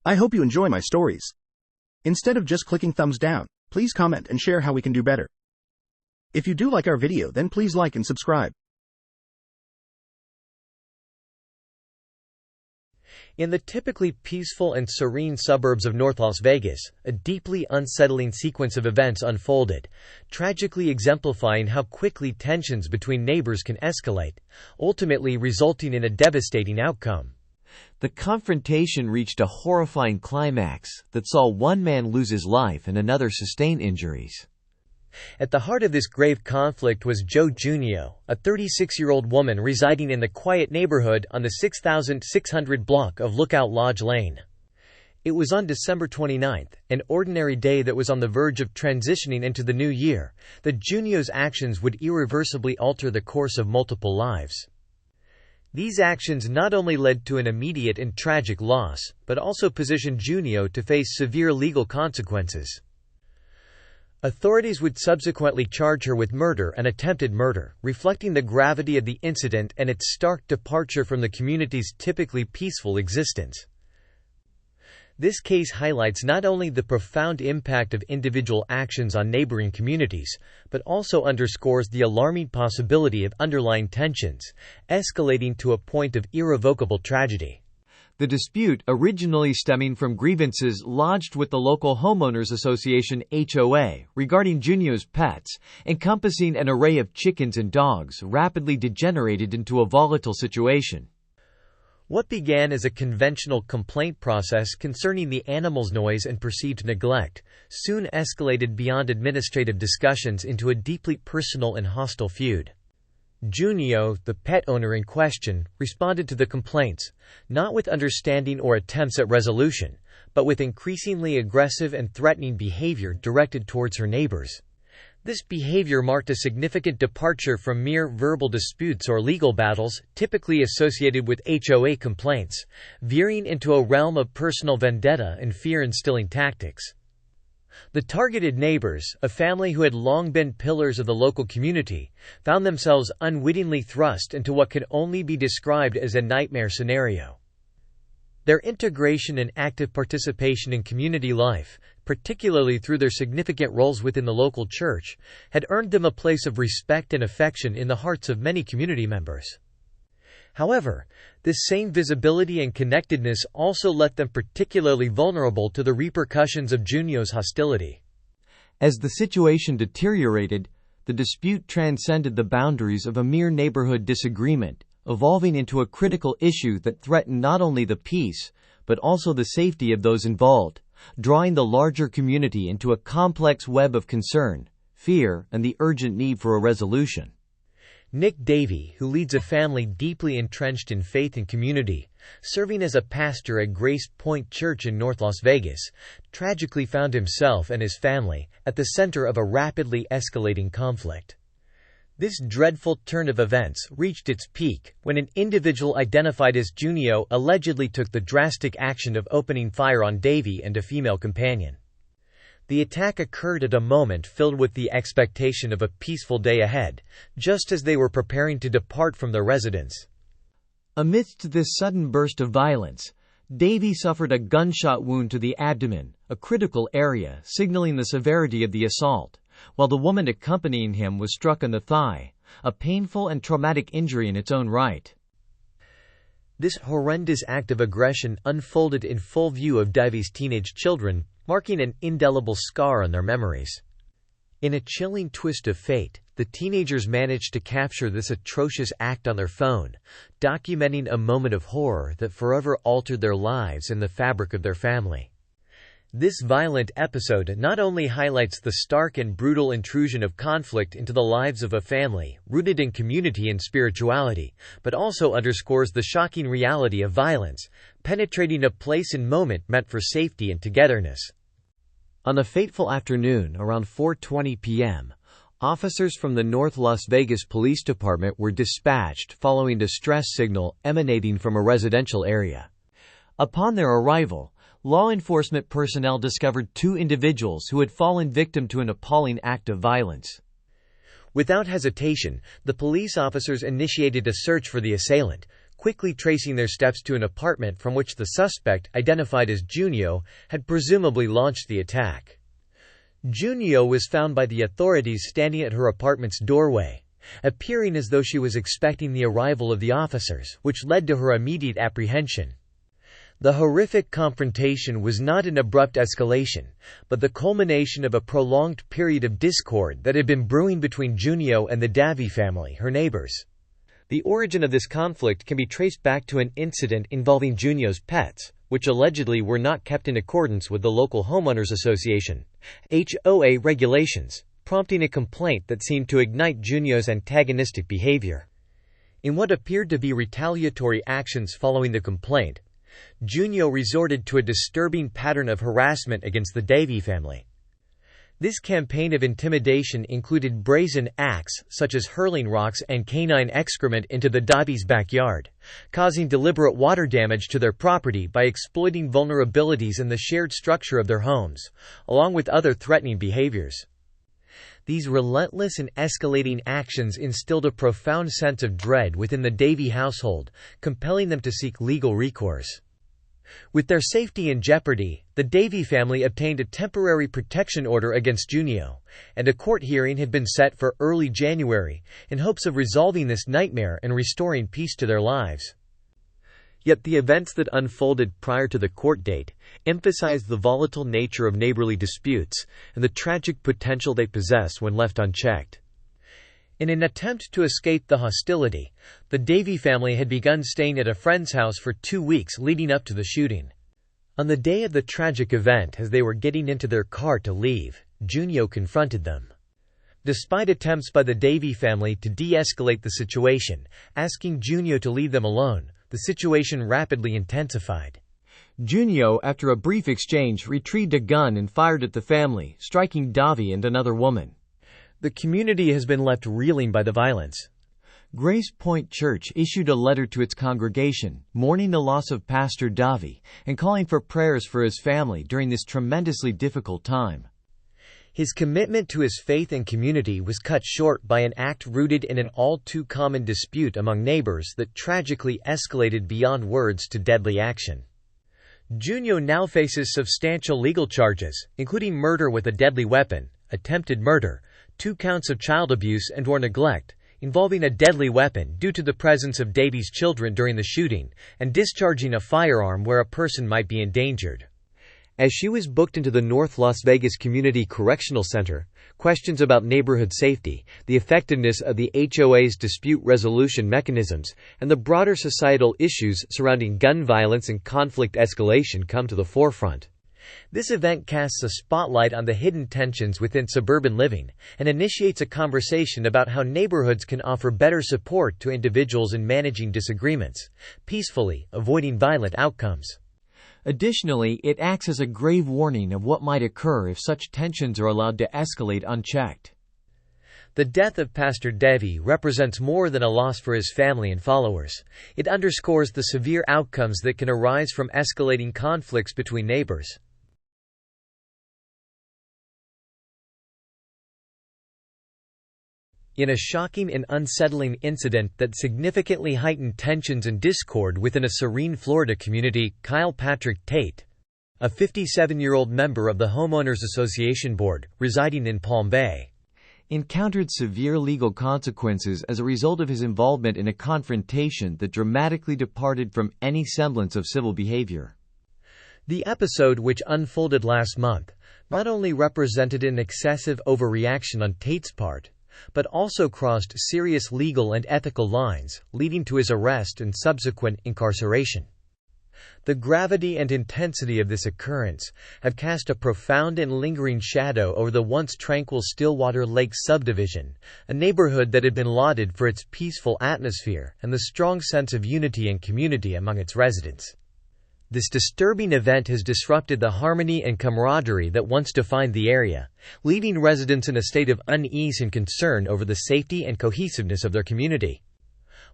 I hope you enjoy my stories. Instead of just clicking thumbs down, please comment and share how we can do better. If you do like our video, then please like and subscribe. In the typically peaceful and serene suburbs of North Las Vegas, a deeply unsettling sequence of events unfolded, tragically exemplifying how quickly tensions between neighbors can escalate, ultimately resulting in a devastating outcome. The confrontation reached a horrifying climax that saw one man lose his life and another sustain injuries. At the heart of this grave conflict was Jo Junio, a 36-year-old woman residing in the quiet neighborhood on the 6600 block of Lookout Lodge Lane. It was on December 29th, an ordinary day that was on the verge of transitioning into the new year, that Junio's actions would irreversibly alter the course of multiple lives. These actions not only led to an immediate and tragic loss, but also positioned Junio to face severe legal consequences. Authorities would subsequently charge her with murder and attempted murder, reflecting the gravity of the incident and its stark departure from the community's typically peaceful existence. This case highlights not only the profound impact of individual actions on neighboring communities, but also underscores the alarming possibility of underlying tensions, escalating to a point of irrevocable tragedy. The dispute, originally stemming from grievances lodged with the local homeowners association HOA regarding Junio's pets, encompassing an array of chickens and dogs, rapidly degenerated into a volatile situation. What began as a conventional complaint process concerning the animal's noise and perceived neglect, soon escalated beyond administrative discussions into a deeply personal and hostile feud. Junio, the pet owner in question, responded to the complaints, not with understanding or attempts at resolution, but with increasingly aggressive and threatening behavior directed towards her neighbors. This behavior marked a significant departure from mere verbal disputes or legal battles typically associated with HOA complaints, veering into a realm of personal vendetta and fear-instilling tactics. The targeted neighbors, a family who had long been pillars of the local community, found themselves unwittingly thrust into what can only be described as a nightmare scenario. Their integration and active participation in community life, particularly through their significant roles within the local church, had earned them a place of respect and affection in the hearts of many community members. However, this same visibility and connectedness also left them particularly vulnerable to the repercussions of Junio's hostility. As the situation deteriorated, the dispute transcended the boundaries of a mere neighborhood disagreement, evolving into a critical issue that threatened not only the peace, but also the safety of those involved, drawing the larger community into a complex web of concern, fear, and the urgent need for a resolution. Nick Davey, who leads a family deeply entrenched in faith and community, serving as a pastor at Grace Point Church in North Las Vegas, tragically found himself and his family at the center of a rapidly escalating conflict. This dreadful turn of events reached its peak when an individual identified as Junio allegedly took the drastic action of opening fire on Davey and a female companion. The attack occurred at a moment filled with the expectation of a peaceful day ahead, just as they were preparing to depart from their residence. Amidst this sudden burst of violence, Davey suffered a gunshot wound to the abdomen, a critical area signaling the severity of the assault, while the woman accompanying him was struck on the thigh, a painful and traumatic injury in its own right. This horrendous act of aggression unfolded in full view of Davey's teenage children, marking an indelible scar on their memories. In a chilling twist of fate, the teenagers managed to capture this atrocious act on their phone, documenting a moment of horror that forever altered their lives and the fabric of their family. This violent episode not only highlights the stark and brutal intrusion of conflict into the lives of a family rooted in community and spirituality, but also underscores the shocking reality of violence, penetrating a place and moment meant for safety and togetherness. On a fateful afternoon around 4:20 p.m., officers from the North Las Vegas Police Department were dispatched following a distress signal emanating from a residential area. Upon their arrival, law enforcement personnel discovered two individuals who had fallen victim to an appalling act of violence. Without hesitation, the police officers initiated a search for the assailant, quickly tracing their steps to an apartment from which the suspect, identified as Junio, had presumably launched the attack. Junio was found by the authorities standing at her apartment's doorway, appearing as though she was expecting the arrival of the officers, which led to her immediate apprehension. The horrific confrontation was not an abrupt escalation, but the culmination of a prolonged period of discord that had been brewing between Junio and the Davy family, her neighbors. The origin of this conflict can be traced back to an incident involving Junio's pets, which allegedly were not kept in accordance with the local homeowners association (HOA) regulations, prompting a complaint that seemed to ignite Junio's antagonistic behavior. In what appeared to be retaliatory actions following the complaint, Junio resorted to a disturbing pattern of harassment against the Davy family. This campaign of intimidation included brazen acts such as hurling rocks and canine excrement into the Davy's backyard, causing deliberate water damage to their property by exploiting vulnerabilities in the shared structure of their homes, along with other threatening behaviors. These relentless and escalating actions instilled a profound sense of dread within the Davy household, compelling them to seek legal recourse. With their safety in jeopardy, the Davy family obtained a temporary protection order against Junio, and a court hearing had been set for early January, in hopes of resolving this nightmare and restoring peace to their lives. Yet the events that unfolded prior to the court date emphasized the volatile nature of neighborly disputes and the tragic potential they possess when left unchecked. In an attempt to escape the hostility, the Davy family had begun staying at a friend's house for 2 weeks leading up to the shooting. On the day of the tragic event, as they were getting into their car to leave, Junio confronted them. Despite attempts by the Davy family to de-escalate the situation, asking Junio to leave them alone, the situation rapidly intensified. Junio, after a brief exchange, retrieved a gun and fired at the family, striking Davy and another woman. The community has been left reeling by the violence. Grace Point Church issued a letter to its congregation, mourning the loss of Pastor Davy and calling for prayers for his family during this tremendously difficult time. His commitment to his faith and community was cut short by an act rooted in an all-too-common dispute among neighbors that tragically escalated beyond words to deadly action. Junio now faces substantial legal charges, including murder with a deadly weapon, attempted murder, 2 counts of child abuse and/or neglect, involving a deadly weapon due to the presence of Davy's children during the shooting, and discharging a firearm where a person might be endangered. As she was booked into the North Las Vegas Community Correctional Center, questions about neighborhood safety, the effectiveness of the HOA's dispute resolution mechanisms, and the broader societal issues surrounding gun violence and conflict escalation come to the forefront. This event casts a spotlight on the hidden tensions within suburban living, and initiates a conversation about how neighborhoods can offer better support to individuals in managing disagreements, peacefully, avoiding violent outcomes. Additionally, it acts as a grave warning of what might occur if such tensions are allowed to escalate unchecked. The death of Pastor Davy represents more than a loss for his family and followers. It underscores the severe outcomes that can arise from escalating conflicts between neighbors. In a shocking and unsettling incident that significantly heightened tensions and discord within a serene Florida community, Kyle Patrick Tate, a 57-year-old member of the Homeowners Association Board, residing in Palm Bay, encountered severe legal consequences as a result of his involvement in a confrontation that dramatically departed from any semblance of civil behavior. The episode, which unfolded last month, not only represented an excessive overreaction on Tate's part, but also crossed serious legal and ethical lines, leading to his arrest and subsequent incarceration. The gravity and intensity of this occurrence have cast a profound and lingering shadow over the once tranquil Stillwater Lake subdivision, a neighborhood that had been lauded for its peaceful atmosphere and the strong sense of unity and community among its residents. This disturbing event has disrupted the harmony and camaraderie that once defined the area, leaving residents in a state of unease and concern over the safety and cohesiveness of their community.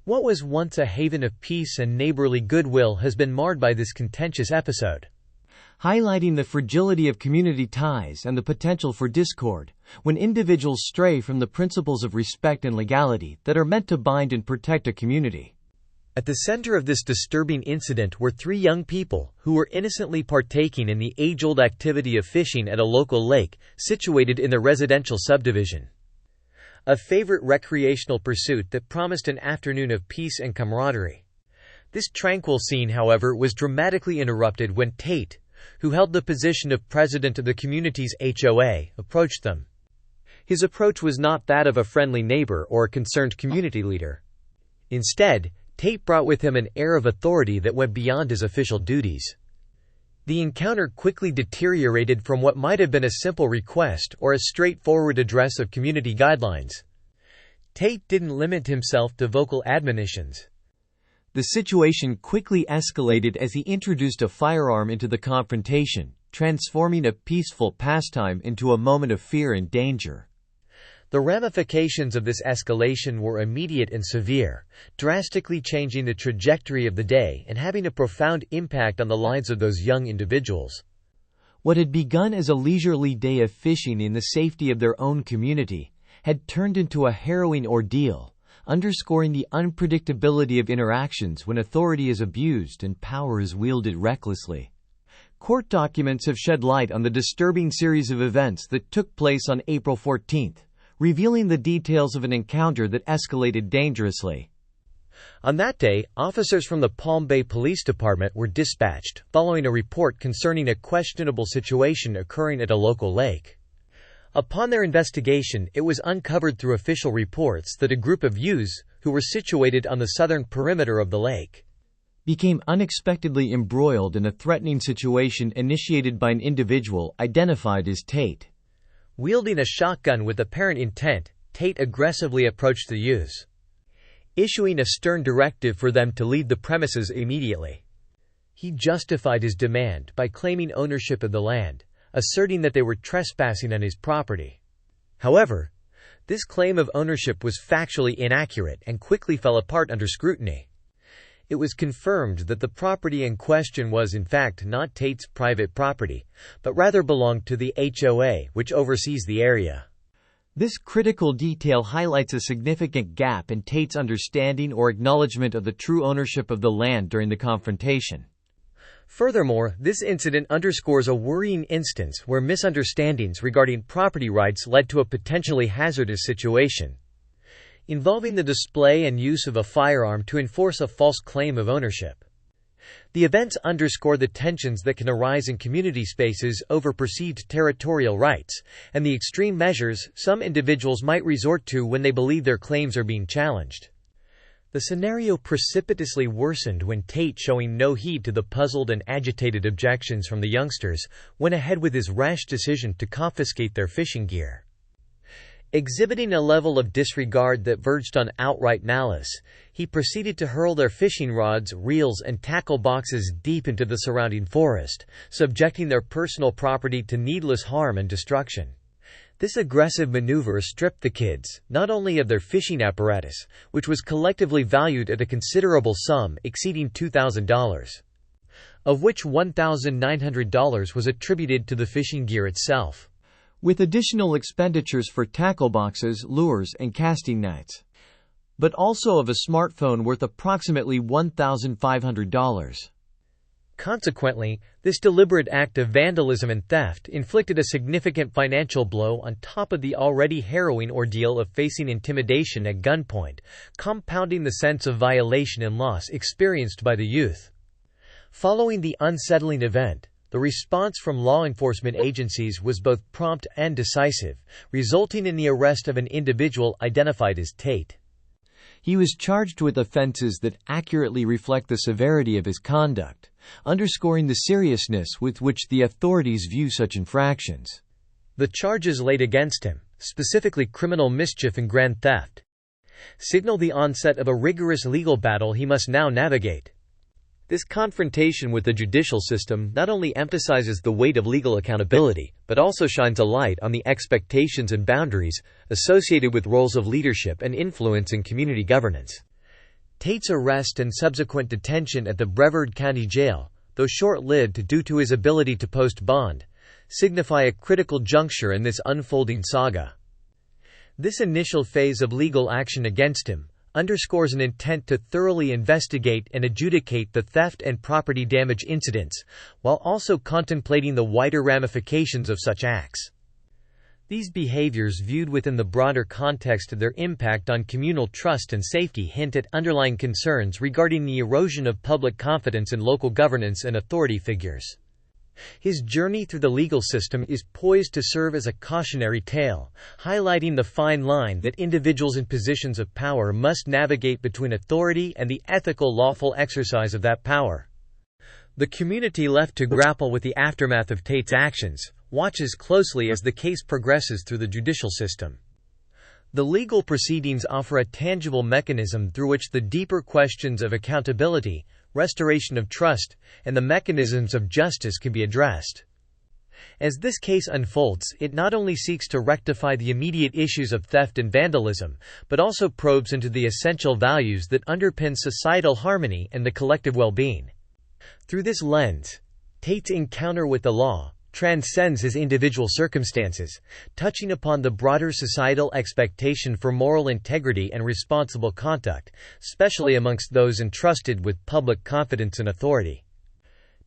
What was once a haven of peace and neighborly goodwill has been marred by this contentious episode, highlighting the fragility of community ties and the potential for discord when individuals stray from the principles of respect and legality that are meant to bind and protect a community. At the center of this disturbing incident were three young people who were innocently partaking in the age-old activity of fishing at a local lake situated in the residential subdivision. A favorite recreational pursuit that promised an afternoon of peace and camaraderie. This tranquil scene, however, was dramatically interrupted when Tate, who held the position of president of the community's HOA, approached them. His approach was not that of a friendly neighbor or a concerned community leader. Instead, Tate brought with him an air of authority that went beyond his official duties. The encounter quickly deteriorated from what might have been a simple request or a straightforward address of community guidelines. Tate didn't limit himself to vocal admonitions. The situation quickly escalated as he introduced a firearm into the confrontation, transforming a peaceful pastime into a moment of fear and danger. The ramifications of this escalation were immediate and severe, drastically changing the trajectory of the day and having a profound impact on the lives of those young individuals. What had begun as a leisurely day of fishing in the safety of their own community had turned into a harrowing ordeal, underscoring the unpredictability of interactions when authority is abused and power is wielded recklessly. Court documents have shed light on the disturbing series of events that took place on April 14th. Revealing the details of an encounter that escalated dangerously. On that day, officers from the Palm Bay Police Department were dispatched, following a report concerning a questionable situation occurring at a local lake. Upon their investigation, it was uncovered through official reports that a group of youths, who were situated on the southern perimeter of the lake, became unexpectedly embroiled in a threatening situation initiated by an individual identified as Tate. Wielding a shotgun with apparent intent, Tate aggressively approached the youths, issuing a stern directive for them to leave the premises immediately. He justified his demand by claiming ownership of the land, asserting that they were trespassing on his property. However, this claim of ownership was factually inaccurate and quickly fell apart under scrutiny. It was confirmed that the property in question was in fact not Tate's private property, but rather belonged to the HOA, which oversees the area. This critical detail highlights a significant gap in Tate's understanding or acknowledgement of the true ownership of the land during the confrontation. Furthermore, this incident underscores a worrying instance where misunderstandings regarding property rights led to a potentially hazardous situation, involving the display and use of a firearm to enforce a false claim of ownership. The events underscore the tensions that can arise in community spaces over perceived territorial rights, and the extreme measures some individuals might resort to when they believe their claims are being challenged. The scenario precipitously worsened when Tate, showing no heed to the puzzled and agitated objections from the youngsters, went ahead with his rash decision to confiscate their fishing gear. Exhibiting a level of disregard that verged on outright malice, he proceeded to hurl their fishing rods, reels, and tackle boxes deep into the surrounding forest, subjecting their personal property to needless harm and destruction. This aggressive maneuver stripped the kids, not only of their fishing apparatus, which was collectively valued at a considerable sum exceeding $2,000, of which $1,900 was attributed to the fishing gear itself, with additional expenditures for tackle boxes, lures, and casting nets, but also of a smartphone worth approximately $1,500. Consequently, this deliberate act of vandalism and theft inflicted a significant financial blow on top of the already harrowing ordeal of facing intimidation at gunpoint, compounding the sense of violation and loss experienced by the youth. Following the unsettling event, the response from law enforcement agencies was both prompt and decisive, resulting in the arrest of an individual identified as Tate. He was charged with offenses that accurately reflect the severity of his conduct, underscoring the seriousness with which the authorities view such infractions. The charges laid against him, specifically criminal mischief and grand theft, signal the onset of a rigorous legal battle he must now navigate. This confrontation with the judicial system not only emphasizes the weight of legal accountability, but also shines a light on the expectations and boundaries associated with roles of leadership and influence in community governance. Tate's arrest and subsequent detention at the Brevard County Jail, though short-lived due to his ability to post bond, signify a critical juncture in this unfolding saga. This initial phase of legal action against him, underscores an intent to thoroughly investigate and adjudicate the theft and property damage incidents, while also contemplating the wider ramifications of such acts. These behaviors, viewed within the broader context of their impact on communal trust and safety, hint at underlying concerns regarding the erosion of public confidence in local governance and authority figures. His journey through the legal system is poised to serve as a cautionary tale, highlighting the fine line that individuals in positions of power must navigate between authority and the ethical, lawful exercise of that power. The community, left to grapple with the aftermath of Tate's actions, watches closely as the case progresses through the judicial system. The legal proceedings offer a tangible mechanism through which the deeper questions of accountability, restoration of trust, and the mechanisms of justice can be addressed. As this case unfolds, it not only seeks to rectify the immediate issues of theft and vandalism, but also probes into the essential values that underpin societal harmony and the collective well-being. Through this lens, Tate's encounter with the law transcends his individual circumstances, touching upon the broader societal expectation for moral integrity and responsible conduct, especially amongst those entrusted with public confidence and authority.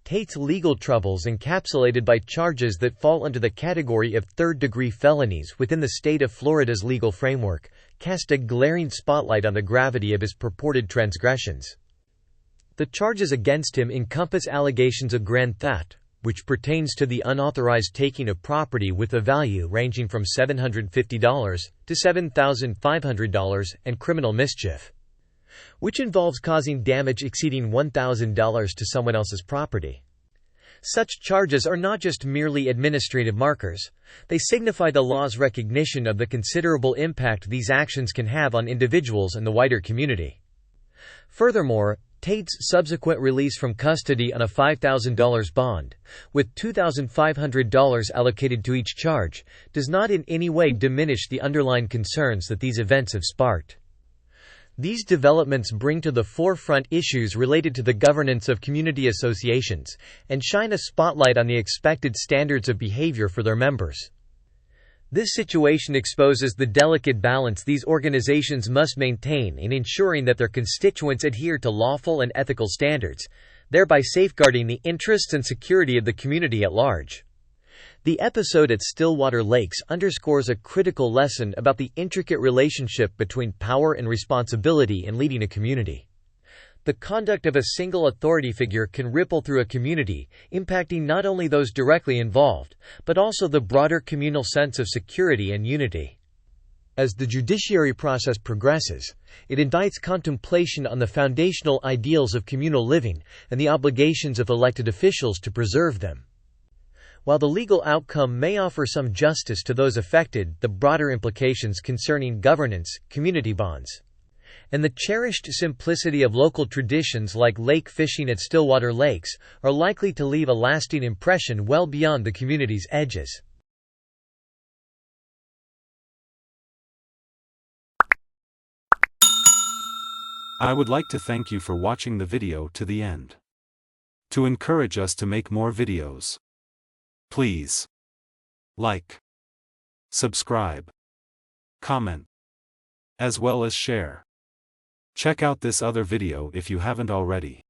Tate's legal troubles, encapsulated by charges that fall under the category of third-degree felonies within the state of Florida's legal framework, cast a glaring spotlight on the gravity of his purported transgressions. The charges against him encompass allegations of grand theft, which pertains to the unauthorized taking of property with a value ranging from $750 to $7,500, and criminal mischief, which involves causing damage exceeding $1,000 to someone else's property. Such charges are not just merely administrative markers, they signify the law's recognition of the considerable impact these actions can have on individuals and the wider community. Furthermore, Tate's subsequent release from custody on a $5,000 bond, with $2,500 allocated to each charge, does not in any way diminish the underlying concerns that these events have sparked. These developments bring to the forefront issues related to the governance of community associations, and shine a spotlight on the expected standards of behavior for their members. This situation exposes the delicate balance these organizations must maintain in ensuring that their constituents adhere to lawful and ethical standards, thereby safeguarding the interests and security of the community at large. The episode at Stillwater Lakes underscores a critical lesson about the intricate relationship between power and responsibility in leading a community. The conduct of a single authority figure can ripple through a community, impacting not only those directly involved, but also the broader communal sense of security and unity. As the judiciary process progresses, it invites contemplation on the foundational ideals of communal living and the obligations of elected officials to preserve them. While the legal outcome may offer some justice to those affected, the broader implications concerning governance, community bonds, and the cherished simplicity of local traditions like lake fishing at Stillwater Lakes are likely to leave a lasting impression well beyond the community's edges. I would like to thank you for watching the video to the end. To encourage us to make more videos, please like, subscribe, comment, as well as share. Check out this other video if you haven't already.